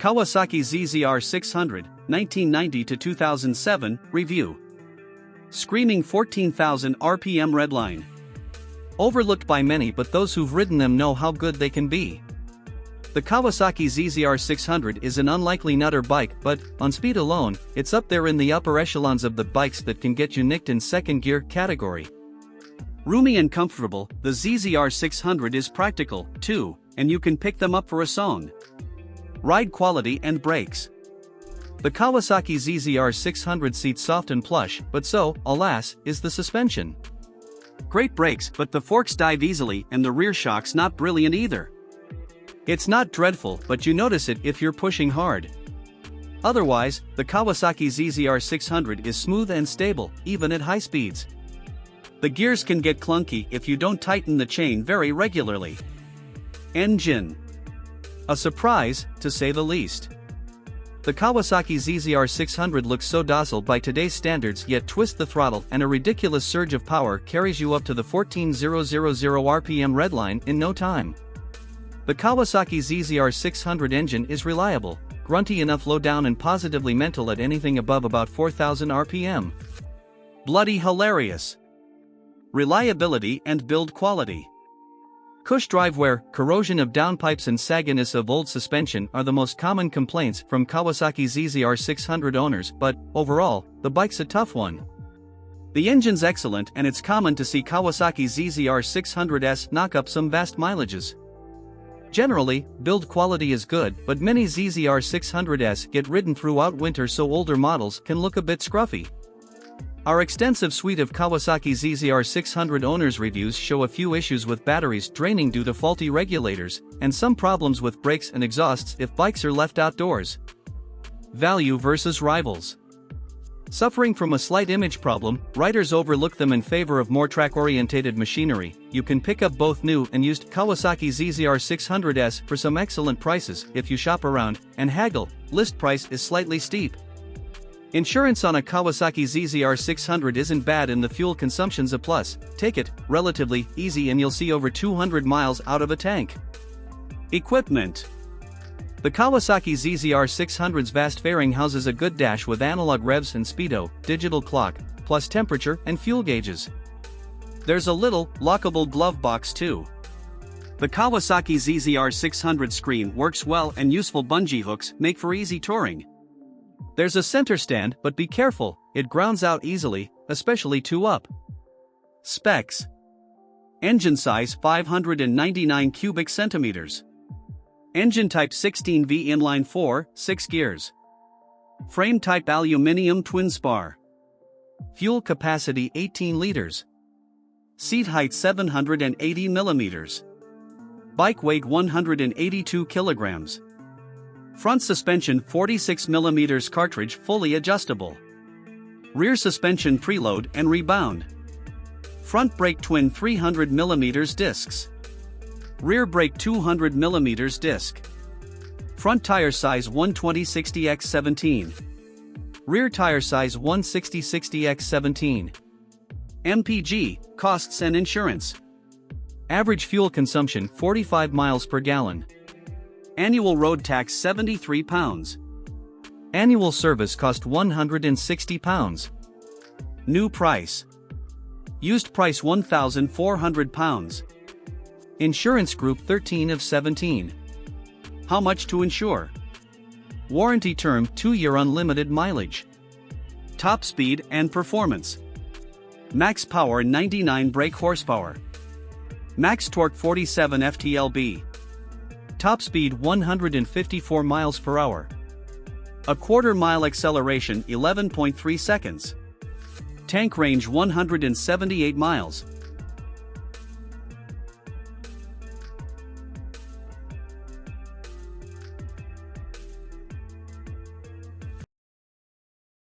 Kawasaki ZZR600, 1990 to 2007, review. Screaming 14,000 RPM redline. Overlooked by many, but those who've ridden them know how good they can be. The Kawasaki ZZR600 is an unlikely nutter bike, but, on speed alone, it's up there in the upper echelons of the bikes that can get you nicked in second gear category. Roomy and comfortable, the ZZR600 is practical, too, and you can pick them up for a song. Ride quality and brakes. The Kawasaki ZZR600 seats soft and plush, but so, alas, is the suspension. Great brakes, but the forks dive easily and the rear shock's not brilliant either. It's not dreadful, but you notice it if you're pushing hard. Otherwise, the Kawasaki ZZR600 is smooth and stable, even at high speeds. The gears can get clunky if you don't tighten the chain very regularly. Engine. A surprise, to say the least. The Kawasaki ZZR600 looks so docile by today's standards, yet twist the throttle and a ridiculous surge of power carries you up to the 14,000 RPM redline in no time. The Kawasaki ZZR600 engine is reliable, grunty enough low down and positively mental at anything above about 4,000 RPM. Bloody hilarious. Reliability and build quality. Cush drive wear, corrosion of downpipes and sagginess of old suspension are the most common complaints from Kawasaki ZZR600 owners, but, overall, the bike's a tough one. The engine's excellent and it's common to see Kawasaki ZZR600s knock up some vast mileages. Generally, build quality is good, but many ZZR600s get ridden throughout winter, so older models can look a bit scruffy. Our extensive suite of Kawasaki ZZR600 owners' reviews show a few issues with batteries draining due to faulty regulators, and some problems with brakes and exhausts if bikes are left outdoors. Value versus rivals. Suffering from a slight image problem, riders overlook them in favor of more track-orientated machinery. You can pick up both new and used Kawasaki ZZR600s for some excellent prices if you shop around and haggle. List price is slightly steep. Insurance on a Kawasaki ZZR600 isn't bad and the fuel consumption's a plus. Take it relatively easy and you'll see over 200 miles out of a tank. Equipment. The Kawasaki ZZR600's vast fairing houses a good dash with analog revs and speedo, digital clock, plus temperature and fuel gauges. There's a little, lockable glove box too. The Kawasaki ZZR600 screen works well and useful bungee hooks make for easy touring. There's a center stand, but be careful, it grounds out easily, especially 2 up. Specs. Engine size 599 cubic centimeters. Engine type 16V inline 4, 6 gears. Frame type Aluminium twin spar. Fuel capacity 18 liters. Seat height 780 millimeters. Bike weight 182 kilograms. Front suspension 46 mm cartridge fully adjustable. Rear suspension preload and rebound. Front brake twin 300 mm discs. Rear brake 200 mm disc. Front tire size 120/60x17. Rear tire size 160/60x17. MPG, costs and insurance. Average fuel consumption 45 miles per gallon. Annual road tax £73. Annual service cost £160. New price. Used price £1,400. Insurance group 13 of 17. How much to insure? Warranty term 2-year unlimited mileage. Top speed and performance. Max power 99 brake horsepower. Max torque 47 ft-lb. Top speed 154 miles per hour. A quarter-mile acceleration 11.3 seconds. Tank range 178 miles.